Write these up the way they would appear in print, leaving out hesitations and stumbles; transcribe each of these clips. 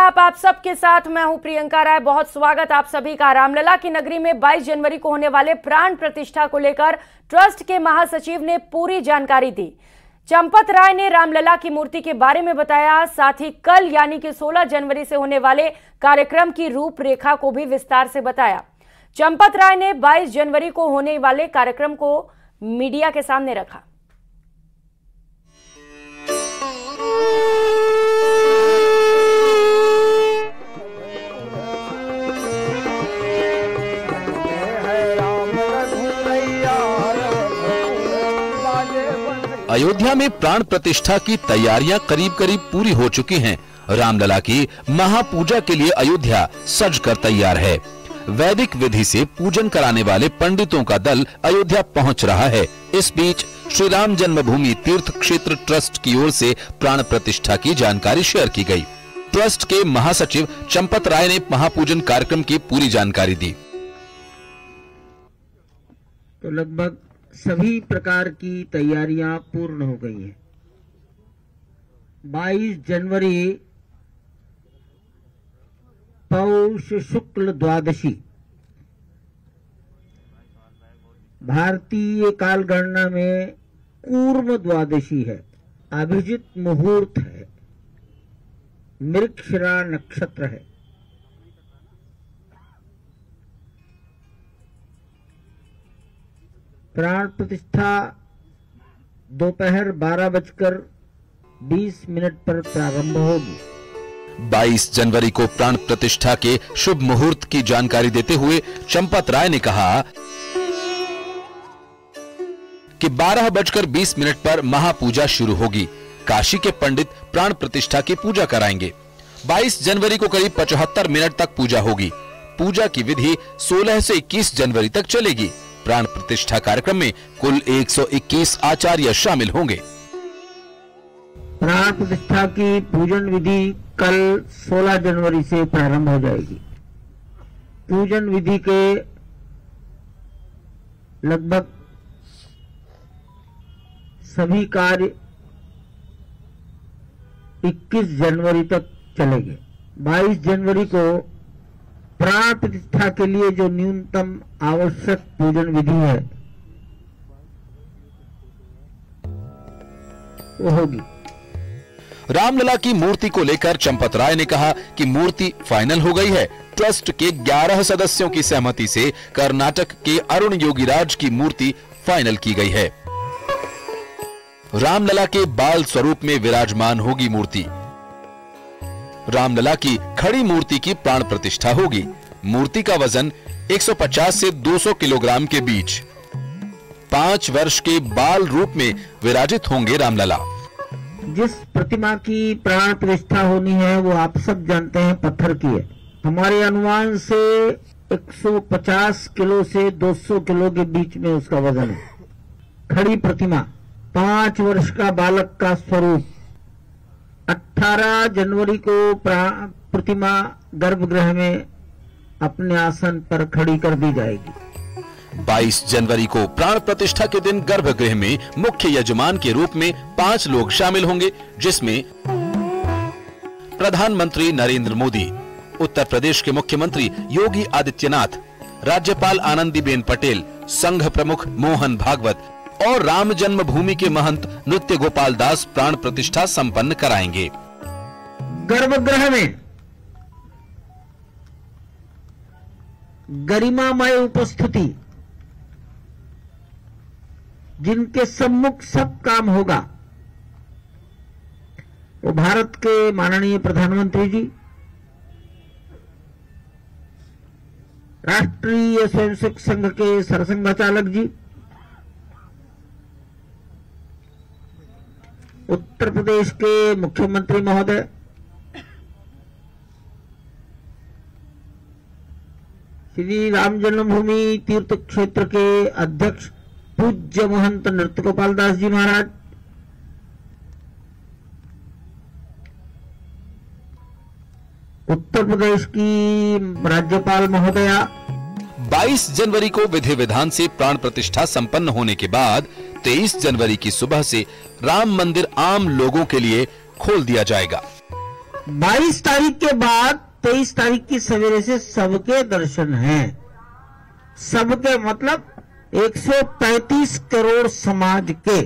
आप सबके साथ मैं हूं प्रियंका राय। बहुत स्वागत आप सभी का। रामलला की नगरी में 22 जनवरी को होने वाले प्राण प्रतिष्ठा को लेकर ट्रस्ट के महासचिव ने पूरी जानकारी दी। चंपत राय ने रामलला की मूर्ति के बारे में बताया, साथ ही कल यानी कि 16 जनवरी से होने वाले कार्यक्रम की रूपरेखा को भी विस्तार से बताया। चंपत राय ने 22 जनवरी को होने वाले कार्यक्रम को मीडिया के सामने रखा। अयोध्या में प्राण प्रतिष्ठा की तैयारियां करीब करीब पूरी हो चुकी हैं। रामलला की महापूजा के लिए अयोध्या सजकर तैयार है। वैदिक विधि से पूजन कराने वाले पंडितों का दल अयोध्या पहुंच रहा है। इस बीच श्री राम जन्मभूमि तीर्थ क्षेत्र ट्रस्ट की ओर से प्राण प्रतिष्ठा की जानकारी शेयर की गई। ट्रस्ट के महासचिव चंपत राय ने महापूजन कार्यक्रम की पूरी जानकारी दी। तो लगभग सभी प्रकार की तैयारियां पूर्ण हो गई हैं। 22 जनवरी पौष शुक्ल द्वादशी भारतीय काल गणना में कूर्म द्वादशी है। अभिजित मुहूर्त है। मृगशिरा नक्षत्र है। प्राण प्रतिष्ठा दोपहर 12:20 पर प्रारंभ होगी। 22 जनवरी को प्राण प्रतिष्ठा के शुभ मुहूर्त की जानकारी देते हुए चंपत राय ने कहा कि 12:20 पर महापूजा शुरू होगी। काशी के पंडित प्राण प्रतिष्ठा की पूजा कराएंगे। 22 जनवरी को करीब 75 मिनट तक पूजा होगी। पूजा की विधि 16 से 21 जनवरी तक चलेगी। प्राण प्रतिष्ठा कार्यक्रम में कुल 121 आचार्य शामिल होंगे। प्राण प्रतिष्ठा की पूजन विधि कल 16 जनवरी से प्रारंभ हो जाएगी। पूजन विधि के लगभग सभी कार्य 21 जनवरी तक चलेंगे। 22 जनवरी को प्राण प्रतिष्ठा के लिए जो न्यूनतम आवश्यक पूजन विधि है वो होगी। रामलला की मूर्ति को लेकर चंपत राय ने कहा कि मूर्ति फाइनल हो गई है। ट्रस्ट के 11 सदस्यों की सहमति से कर्नाटक के अरुण योगीराज की मूर्ति फाइनल की गई है। रामलला के बाल स्वरूप में विराजमान होगी मूर्ति। रामलला की खड़ी मूर्ति की प्राण प्रतिष्ठा होगी। मूर्ति का वजन 150 से 200 किलोग्राम के बीच। 5 वर्ष के बाल रूप में विराजित होंगे रामलला। जिस प्रतिमा की प्राण प्रतिष्ठा होनी है वो आप सब जानते हैं पत्थर की है। हमारे अनुमान से 150 किलो से 200 किलो के बीच में उसका वजन है। खड़ी प्रतिमा 5 वर्ष का बालक का स्वरूप। 18 जनवरी को प्रतिमा गर्भगृह में अपने आसन पर खड़ी कर दी जाएगी। 22 जनवरी को प्राण प्रतिष्ठा के दिन गर्भगृह में मुख्य यजमान के रूप में 5 लोग शामिल होंगे, जिसमें प्रधानमंत्री नरेंद्र मोदी, उत्तर प्रदेश के मुख्यमंत्री योगी आदित्यनाथ, राज्यपाल आनंदीबेन पटेल, संघ प्रमुख मोहन भागवत और राम जन्मभूमि के महंत नृत्य गोपाल दास प्राण प्रतिष्ठा संपन्न कराएंगे। गर्भगृह में गरिमामय उपस्थिति, जिनके सम्मुख सब काम होगा, वो भारत के माननीय प्रधानमंत्री जी, राष्ट्रीय स्वयंसेवक संघ के सरसंघचालक जी, उत्तर प्रदेश के मुख्यमंत्री महोदय, श्री राम जन्मभूमि तीर्थ क्षेत्र के अध्यक्ष पूज्य महंत नृत्य गोपाल दास जी महाराज, उत्तर प्रदेश की राज्यपाल महोदया। 22 जनवरी को विधि विधान से प्राण प्रतिष्ठा संपन्न होने के बाद 23 जनवरी की सुबह से राम मंदिर आम लोगों के लिए खोल दिया जाएगा। 22 तारीख के बाद 23 तारीख की सवेरे से सबके दर्शन हैं। सबके मतलब 135 करोड़ समाज के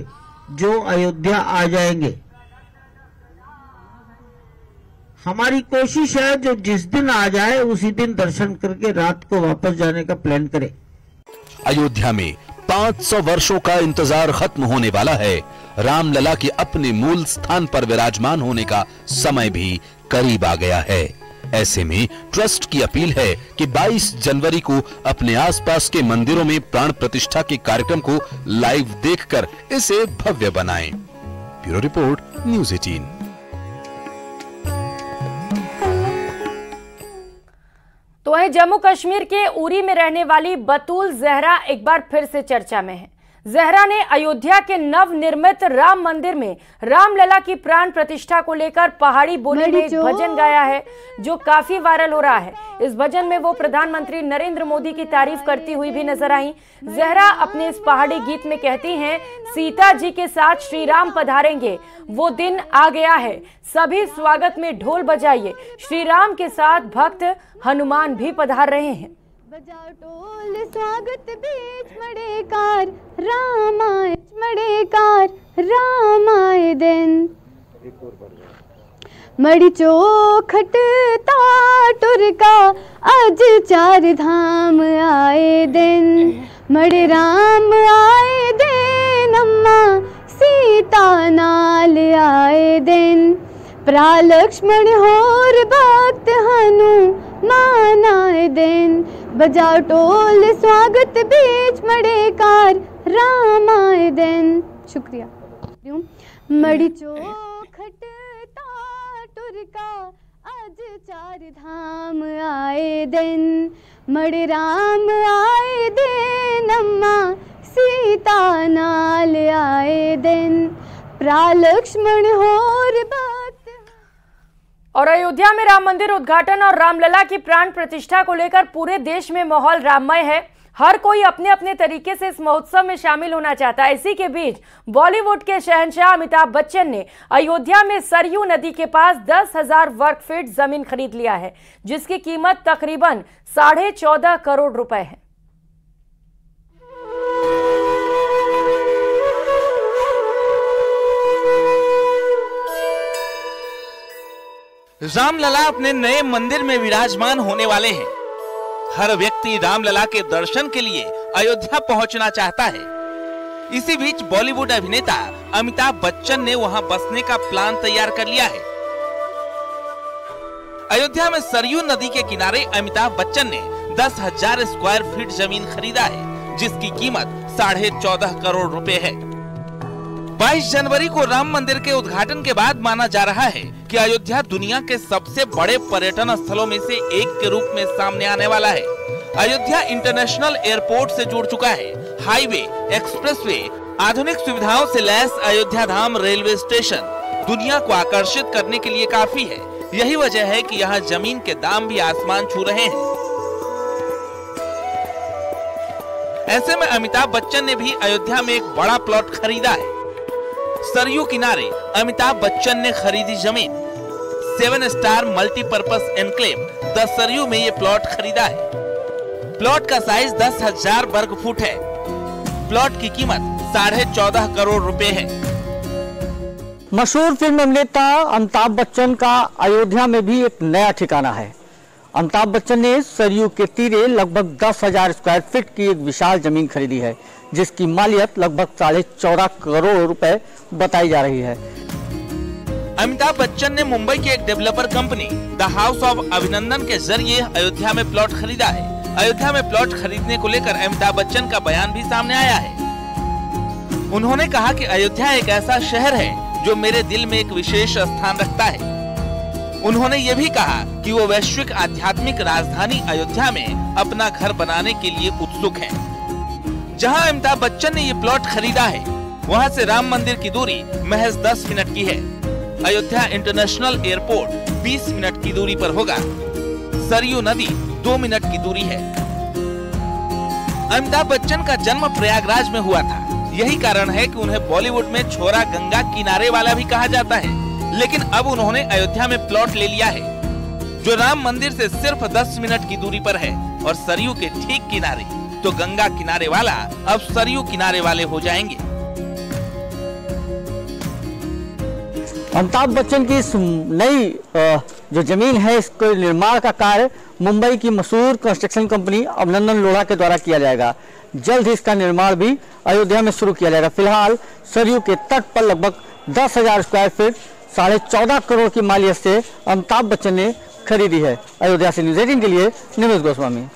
जो अयोध्या आ जाएंगे। हमारी कोशिश है जो जिस दिन आ जाए उसी दिन दर्शन करके रात को वापस जाने का प्लान करें। अयोध्या में 500 वर्षों का इंतजार खत्म होने वाला है। रामलला के अपने मूल स्थान पर विराजमान होने का समय भी करीब आ गया है। ऐसे में ट्रस्ट की अपील है कि 22 जनवरी को अपने आसपास के मंदिरों में प्राण प्रतिष्ठा के कार्यक्रम को लाइव देखकर इसे भव्य बनाएं। Bureau report, news 18। तो वहीं जम्मू कश्मीर के उरी में रहने वाली बतूल जहरा एक बार फिर से चर्चा में है। जहरा ने अयोध्या के नवनिर्मित राम मंदिर में रामलला की प्राण प्रतिष्ठा को लेकर पहाड़ी बोली में एक भजन गाया है जो काफी वायरल हो रहा है। इस भजन में वो प्रधानमंत्री नरेंद्र मोदी की तारीफ करती हुई भी नजर आई। जहरा अपने इस पहाड़ी गीत में कहती हैं, सीता जी के साथ श्री राम पधारेंगे, वो दिन आ गया है, सभी स्वागत में ढोल बजाइए, श्री राम के साथ भक्त हनुमान भी पधार रहे हैं। बजाओ ढोल स्वागत बीच मड़ेकार, रामाय मड़ेकार, रामाय दिन मड़ी चौखट ताटुर का, आज 4 धाम आए दिन, मड़े राम आए दिन, अम्मा सीता नाल आए दिन, प्रा लक्ष्मण होर भक्त हनुमान आए दिन, बजाओ ढोल स्वागत बीच मड़ेकार, राम आए दिन। शुक्रिया। मड़ी चौखट ताटुर का, आज 4 धाम आए दिन, मड़े राम आए दिन, अम्मा सीता नाल आए दिन, प्रा लक्ष्मण होर भक्त। और अयोध्या में राम मंदिर उद्घाटन और रामलला की प्राण प्रतिष्ठा को लेकर पूरे देश में माहौल राममय है। हर कोई अपने अपने तरीके से इस महोत्सव में शामिल होना चाहता है। इसी के बीच बॉलीवुड के शहंशाह अमिताभ बच्चन ने अयोध्या में सरयू नदी के पास 10,000 वर्ग फीट जमीन खरीद लिया है, जिसकी कीमत तकरीबन 14.5 करोड़ रुपए है। रामलला अपने नए मंदिर में विराजमान होने वाले हैं। हर व्यक्ति रामलला के दर्शन के लिए अयोध्या पहुंचना चाहता है। इसी बीच बॉलीवुड अभिनेता अमिताभ बच्चन ने वहां बसने का प्लान तैयार कर लिया है। अयोध्या में सरयू नदी के किनारे अमिताभ बच्चन ने 10,000 स्क्वायर फीट जमीन खरीदा है, जिसकी कीमत 14.5 करोड़ रुपए है। 22 जनवरी को राम मंदिर के उद्घाटन के बाद माना जा रहा है कि अयोध्या दुनिया के सबसे बड़े पर्यटन स्थलों में से एक के रूप में सामने आने वाला है। अयोध्या इंटरनेशनल एयरपोर्ट से जुड़ चुका है। हाईवे, एक्सप्रेसवे, आधुनिक सुविधाओं से लैस अयोध्या धाम रेलवे स्टेशन दुनिया को आकर्षित करने के लिए काफी है। यही वजह है कि यहाँ जमीन के दाम भी आसमान छू रहे हैं। ऐसे में अमिताभ बच्चन ने भी अयोध्या में एक बड़ा प्लॉट खरीदा है। सरयू किनारे अमिताभ बच्चन ने खरीदी जमीन। 7 star multipurpose enclave the Saryu में ये प्लॉट खरीदा है। प्लॉट का साइज 10,000 वर्ग फुट है। प्लॉट की कीमत 14.5 करोड़ रुपए है। मशहूर फिल्म अभिनेता अमिताभ बच्चन का अयोध्या में भी एक नया ठिकाना है। अमिताभ बच्चन ने सरयू के तीरे लगभग 10,000 स्क्वायर फीट की एक विशाल जमीन खरीदी है, जिसकी मालियत लगभग 14.5 करोड़ रुपए बताई जा रही है। अमिताभ बच्चन ने मुंबई के एक developer company the house of अभिनंदन के जरिए अयोध्या में प्लॉट खरीदा है। अयोध्या में प्लॉट खरीदने को लेकर अमिताभ बच्चन का बयान भी सामने आया है। उन्होंने कहा कि अयोध्या एक ऐसा शहर है जो मेरे दिल में एक विशेष स्थान रखता है। उन्होंने ये भी कहा कि वो वैश्विक आध्यात्मिक राजधानी अयोध्या में अपना घर बनाने के लिए उत्सुक हैं। जहां अमिताभ बच्चन ने ये प्लॉट खरीदा है, वहां से राम मंदिर की दूरी महज 10 मिनट की है। अयोध्या इंटरनेशनल एयरपोर्ट 20 मिनट की दूरी पर होगा। सरयू नदी 2 मिनट की दूरी है। अमिताभ बच्चन का जन्म प्रयागराज में हुआ था। यही कारण है कि उन्हें बॉलीवुड में छोरा गंगा किनारे वाला भी कहा जाता है। लेकिन अब उन्होंने अयोध्या में प्लॉट ले लिया है जो राम मंदिर से सिर्फ 10 मिनट की दूरी पर है और सरयू के ठीक किनारे। तो गंगा किनारे वाला अब सरयू किनारे वाले हो जाएंगे। अमिताभ बच्चन की इस नई जो जमीन है, इसके निर्माण का कार्य मुंबई की मशहूर कंस्ट्रक्शन कंपनी अभिनंदन लोढ़ा के द्वारा किया जाएगा। जल्द ही इसका निर्माण भी अयोध्या में शुरू किया जाएगा। फिलहाल सरयू के तट पर लगभग 10,000 स्क्वायर फीट 14.5 करोड़ की मालियत से अमिताभ बच्चन ने खरीदी है। अयोध्या से न्यूज़ 18 के लिए निमेश गोस्वामी।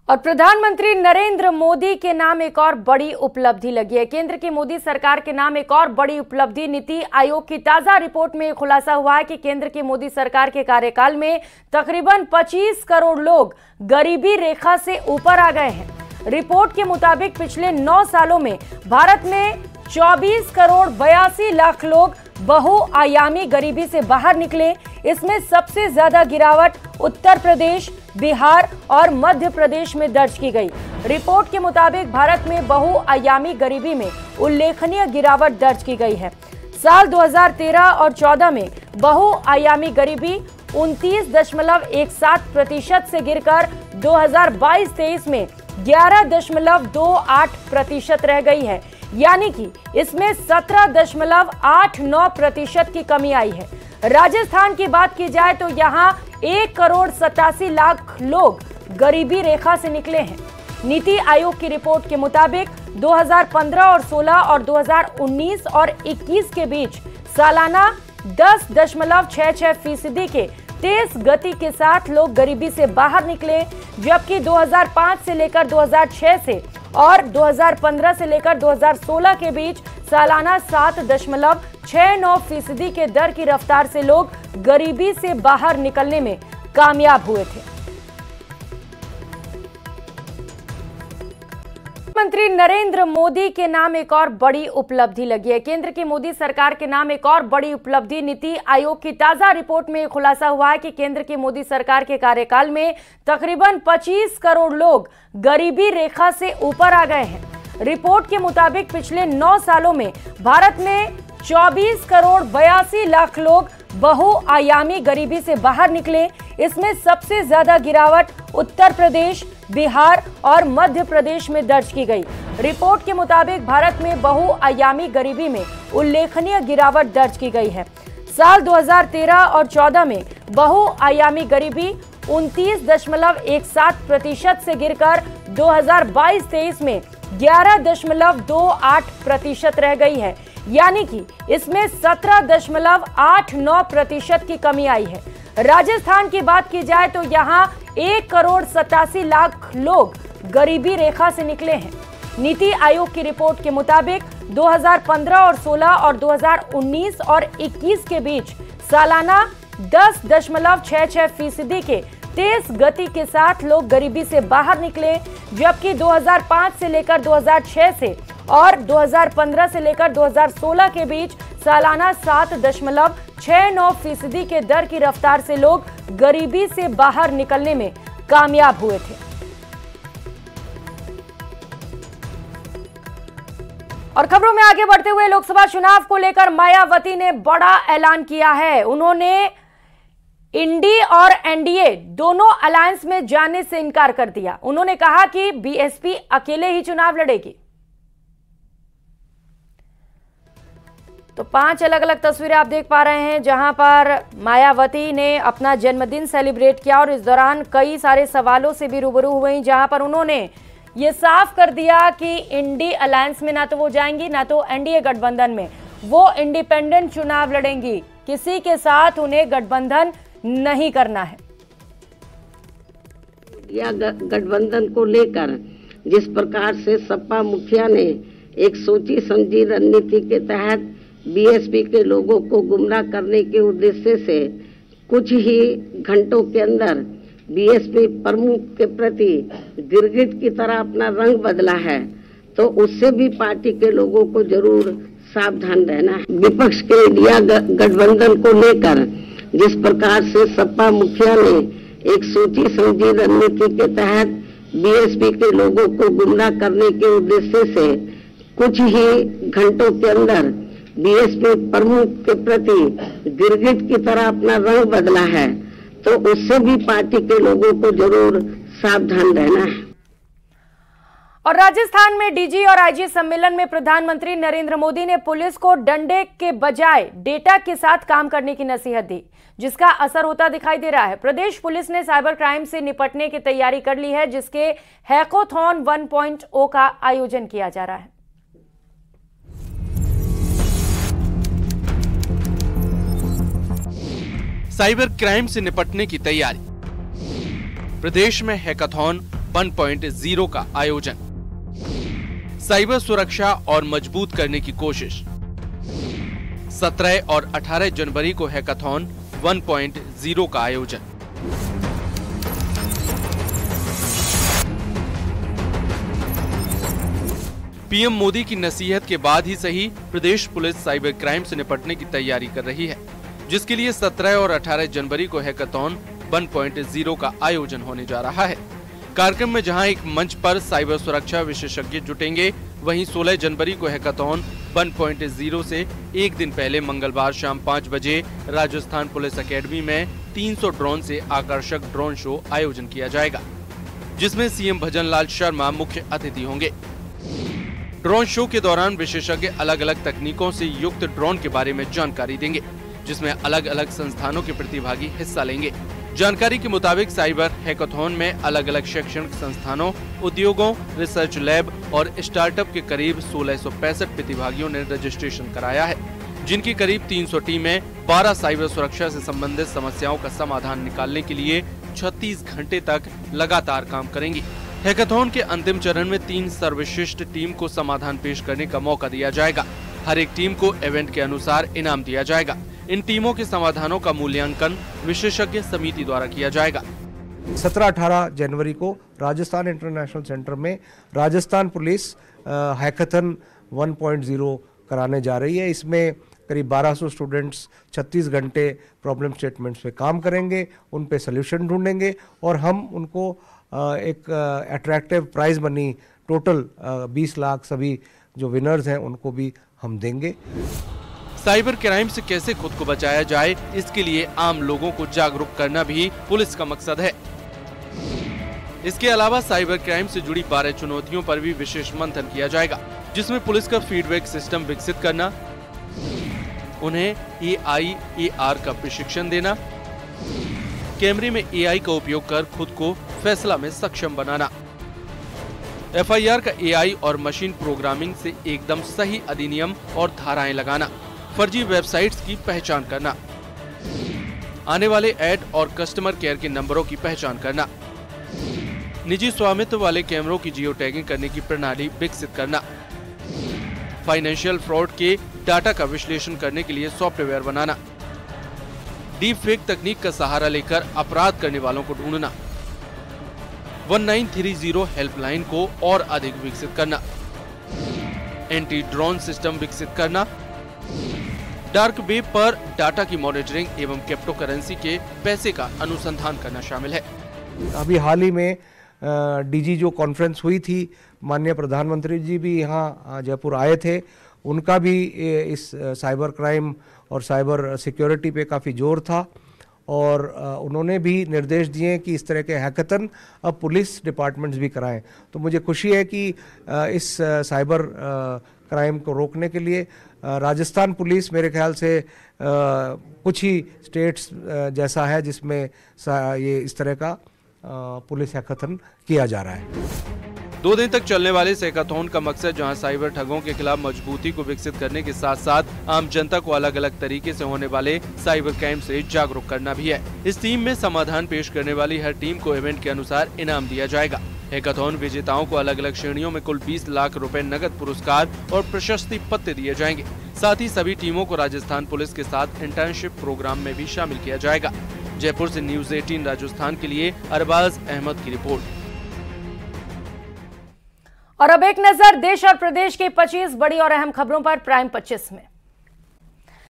और प्रधानमंत्री नरेंद्र मोदी के नाम एक और बड़ी उपलब्धि लगी है। केंद्र की मोदी सरकार के नाम एक और बड़ी उपलब्धि। नीति आयोग की ताजा रिपोर्ट में खुलासा हुआ है कि केंद्र की मोदी सरकार के कार्यकाल में तकरीबन 25 करोड़ लोग गरीबी रेखा से ऊपर आ गए हैं। रिपोर्ट के मुताबिक पिछले 9 सालों में भारत में 24 करोड़ 82 लाख लोग बहुआयामी गरीबी से बाहर निकले। इसमें सबसे ज्यादा गिरावट उत्तर प्रदेश, बिहार और मध्य प्रदेश में दर्ज की गई। रिपोर्ट के मुताबिक भारत में बहुआयामी गरीबी में उल्लेखनीय गिरावट दर्ज की गई है। साल 2013 और 14 में बहुआयामी गरीबी 29.17% से गिरकर 2022-23 में 11.28% रह गई है, यानी कि इसमें 17.89% की कमी आई है। राजस्थान की बात की जाए तो यहाँ 1 करोड़ 87 लाख लोग गरीबी रेखा से निकले हैं। नीति आयोग की रिपोर्ट के मुताबिक 2015 और 16 और 2019 और 21 के बीच सालाना 10.66% के तेज गति के साथ लोग गरीबी से बाहर निकले, जबकि 2005 से लेकर 2006 से और 2015 से लेकर 2016 के बीच सालाना 7.69% के दर की रफ्तार से लोग गरीबी से बाहर निकलने में कामयाब हुए थे। प्रधानमंत्री नरेंद्र मोदी के नाम एक और बड़ी उपलब्धि लगी है। केंद्र की मोदी सरकार के नाम एक और बड़ी उपलब्धि। नीति आयोग की ताजा रिपोर्ट में खुलासा हुआ है कि केंद्र की मोदी सरकार के कार्यकाल में तकरीबन 25 करोड़ लोग गरीबी रेखा से ऊपर आ गए हैं। रिपोर्ट के मुताबिक पिछले 9 सालों में भारत में 24 करोड़ 82 लाख लोग बहुआयामी गरीबी से बाहर निकले। इसमें सबसे ज्यादा गिरावट उत्तर प्रदेश, बिहार और मध्य प्रदेश में दर्ज की गई। रिपोर्ट के मुताबिक भारत में बहुआयामी गरीबी में उल्लेखनीय गिरावट दर्ज की गई है। साल 2013 और 14 में बहुआयामी गरीबी 29.17% से गिरकर 2022-23 में 11.28% रह गई है, यानी कि इसमें 17.89% की कमी आई है। राजस्थान की बात की जाए तो यहाँ 1 करोड़ 87 लाख लोग गरीबी रेखा से निकले हैं। नीति आयोग की रिपोर्ट के मुताबिक 2015 और 16 और 2019 और 21 के बीच सालाना 10.66% के तेज गति के साथ लोग गरीबी से बाहर निकले, जबकि 2005 से लेकर 2006 से और 2015 से लेकर 2016 के बीच सालाना 7.69% के दर की रफ्तार से लोग गरीबी से बाहर निकलने में कामयाब हुए थे। और खबरों में आगे बढ़ते हुए लोकसभा चुनाव को लेकर मायावती ने बड़ा ऐलान किया है। उन्होंने इंडी और एनडीए दोनों अलायंस में जाने से इनकार कर दिया। उन्होंने कहा कि बीएसपी अकेले ही चुनाव लड़ेगी। तो 5 अलग अलग तस्वीरें आप देख पा रहे हैं जहां पर मायावती ने अपना जन्मदिन सेलिब्रेट किया और इस दौरान कई सारे सवालों से भी रूबरू हुई, जहां पर उन्होंने ये साफ कर दिया कि इंडी अलायंस में ना तो वो जाएंगी ना तो एनडीए गठबंधन में, वो इंडिपेंडेंट चुनाव लड़ेंगी। किसी के साथ उन्हें गठबंधन नहीं करना है। या गठबंधन को लेकर जिस प्रकार से सपा मुखिया ने एक सोची समझी रणनीति के तहत बीएसपी के लोगों को गुमराह करने के उद्देश्य से कुछ ही घंटों के अंदर बीएसपी प्रमुख के प्रति गिरगिट की तरह अपना रंग बदला है, तो उससे भी पार्टी के लोगों को जरूर सावधान रहना है। विपक्ष के इंडिया गठबंधन को लेकर जिस प्रकार से सपा मुखिया ने एक सोची समझी रणनीति के तहत बीएसपी के लोगों को गुमराह करने के उद्देश्य से कुछ ही घंटों के अंदर बीएसपी प्रमुख के प्रति गिरगिट की तरह अपना रंग बदला है, तो उससे भी पार्टी के लोगों को जरूर सावधान रहना है। और राजस्थान में डीजी और आईजी सम्मेलन में प्रधानमंत्री नरेंद्र मोदी ने पुलिस को डंडे के बजाय डेटा के साथ काम करने की नसीहत दी, जिसका असर होता दिखाई दे रहा है। प्रदेश पुलिस ने साइबर क्राइम से निपटने की तैयारी कर ली है, जिसके हैकाथॉन 1.0 का आयोजन किया जा रहा है। साइबर क्राइम से निपटने की तैयारी, प्रदेश में हैकाथॉन 1.0 का आयोजन, साइबर सुरक्षा और मजबूत करने की कोशिश। 17 और 18 जनवरी को हैकाथॉन 1.0 का आयोजन। पीएम मोदी की नसीहत के बाद ही सही, प्रदेश पुलिस साइबर क्राइम से निपटने की तैयारी कर रही है, जिसके लिए 17 और 18 जनवरी को हैकाथॉन 1.0 का आयोजन होने जा रहा है। कार्यक्रम में जहां एक मंच पर साइबर सुरक्षा विशेषज्ञ जुटेंगे, वहीं 16 जनवरी को हैकाथॉन 1.0 से एक दिन पहले मंगलवार शाम 5 बजे राजस्थान पुलिस एकेडमी में 300 ड्रोन से आकर्षक ड्रोन शो आयोजन किया जाएगा, जिसमें सीएम भजनलाल शर्मा मुख्य अतिथि होंगे। ड्रोन शो के दौरान विशेषज्ञ अलग अलग तकनीकों से युक्त ड्रोन के बारे में जानकारी देंगे, जिसमें अलग अलग संस्थानों के प्रतिभागी हिस्सा लेंगे। जानकारी के मुताबिक साइबर हैकाथॉन में अलग अलग शैक्षणिक संस्थानों, उद्योगों, रिसर्च लैब और स्टार्टअप के करीब 1665 प्रतिभागियों ने रजिस्ट्रेशन कराया है, जिनकी करीब 300 टीमें 12 साइबर सुरक्षा से संबंधित समस्याओं का समाधान निकालने के लिए 36 घंटे तक लगातार काम करेंगी। हैकाथॉन के अंतिम चरण में 3 सर्वश्रेष्ठ टीम को समाधान पेश करने का मौका दिया जाएगा। हर एक टीम को इवेंट के अनुसार इनाम दिया जाएगा। इन टीमों के समाधानों का मूल्यांकन विशेषज्ञ समिति द्वारा किया जाएगा। 17-18 जनवरी को राजस्थान इंटरनेशनल सेंटर में राजस्थान पुलिस हैकाथन 1.0 कराने जा रही है। इसमें करीब 1200 स्टूडेंट्स 36 घंटे प्रॉब्लम स्टेटमेंट्स पे काम करेंगे, उन पे सोल्यूशन ढूंढेंगे और हम उनको एक attractive prize money total 20 lakh सभी जो विनर्स हैं उनको भी हम देंगे। साइबर क्राइम से कैसे खुद को बचाया जाए, इसके लिए आम लोगों को जागरूक करना भी पुलिस का मकसद है। इसके अलावा साइबर क्राइम से जुड़ी 12 चुनौतियों पर भी विशेष मंथन किया जाएगा, जिसमें पुलिस का फीडबैक सिस्टम विकसित करना, उन्हें AI AR का प्रशिक्षण देना, कैमरे में AI का उपयोग कर खुद को फैसला में सक्षम बनाना, FIR का AI और मशीन प्रोग्रामिंग से एकदम सही अधिनियम और धाराएं लगाना, फर्जी वेबसाइट्स की पहचान करना, आने वाले ऐड और कस्टमर केयर के नंबरों की पहचान करना, निजी स्वामित्व वाले कैमरों की जियो टैगिंग करने की प्रणाली विकसित करना, फाइनेंशियल फ्रॉड के डाटा का विश्लेषण करने के लिए सॉफ्टवेयर बनाना, डीप फेक तकनीक का सहारा लेकर अपराध करने वालों को ढूंढना, 1930 हेल्पलाइन को और अधिक विकसित करना, एंटी ड्रोन सिस्टम विकसित करना, डार्क वेब पर डाटा की मॉनिटरिंग एवं क्रिप्टो करेंसी के पैसे का अनुसंधान करना शामिल है। अभी हाल ही में डीजी जो कॉन्फ्रेंस हुई थी, माननीय प्रधानमंत्री जी भी यहाँ जयपुर आए थे, उनका भी इस साइबर क्राइम और साइबर सिक्योरिटी पे काफ़ी जोर था और उन्होंने भी निर्देश दिए कि इस तरह के हैकाथन अब पुलिस डिपार्टमेंट्स भी कराएं। तो मुझे खुशी है कि इस साइबर क्राइम को रोकने के लिए राजस्थान पुलिस मेरे ख्याल से कुछ ही स्टेट्स जैसा है जिसमें ये इस तरह का पुलिस हैकाथन किया जा रहा है। 2 दिन तक चलने वाले इस हैकाथॉन का मकसद जहां साइबर ठगों के खिलाफ मजबूती को विकसित करने के साथ साथ आम जनता को अलग अलग तरीके से होने वाले साइबर क्राइम से जागरूक करना भी है। इस टीम में समाधान पेश करने वाली हर टीम को इवेंट के अनुसार इनाम दिया जाएगा। हैकाथॉन विजेताओं को अलग अलग श्रेणियों में कुल 20 लाख रुपए नगद पुरस्कार और प्रशस्ति पत्र दिए जाएंगे। साथ ही सभी टीमों को राजस्थान पुलिस के साथ इंटर्नशिप प्रोग्राम में भी शामिल किया जाएगा। जयपुर से न्यूज़ 18 राजस्थान के लिए अरबाज अहमद की रिपोर्ट। और अब एक नजर देश और प्रदेश की 25 बड़ी और अहम खबरों पर प्राइम 25 में।